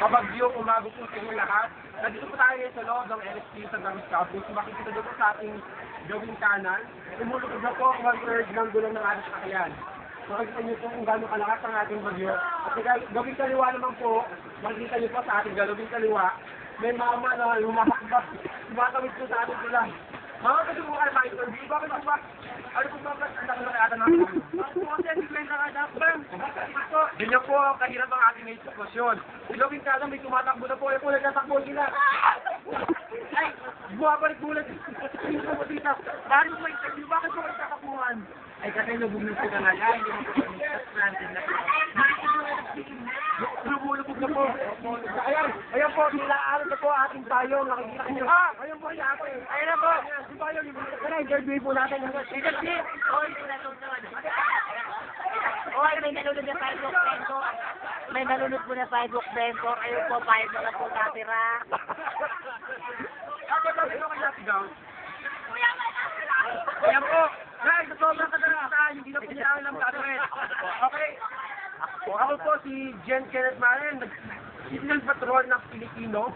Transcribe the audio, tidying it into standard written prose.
Mabagyo, umabot po sa inyo lahat. Nandito po tayo ngayon sa loob ng LSP sa Tamis Campus. Makikita doon po sa ating gawing kanan. Umulog na po ang one-third ng gulong ng ating sakyan. Makikita niyo po kung gaano kalakas ang ating bagyo. At gawing kaliwa naman po, makikita niyo po sa ating gawing kaliwa, may mama na lumakbak. Tumatawid po sa ating pula. Mga kasi po kayo ma-interview, bakit po ba? Ano po ba? Ang laki na kaya natin. Bakit po kasi hindi kayo nakadakbang? Ganyan po ang kahirap ang ating ngayon sitwasyon. Ilogin ka lang, may tumatakbo na po. Ay po, nagtatakbo sila. Ay, bumabalik bulat. Hindi po po tita. Paano po interview? Bakit po kayo tatakbuhan? Ay kasi lubog na po talaga. Hindi mo po planted na po. Lumulubog na po. Ayan po, nilaan na po ating payong. Nakikita niyo. Ayan po, ayan po. Ayan na po. Yung payong, interview po natin. Interview. Oy, may nalunod na sidewalk vendor. May nalunod po na sidewalk vendor. Ayun po, bayad na lang po natira. Ako daw, ito kayo natigaw. Ayan po. Guys, sa sobrang kadalasan, hindi na po niya ng gagawin. Okay. Ako po si Jen Kenneth Maren, Signal Patrol ng Pilipino.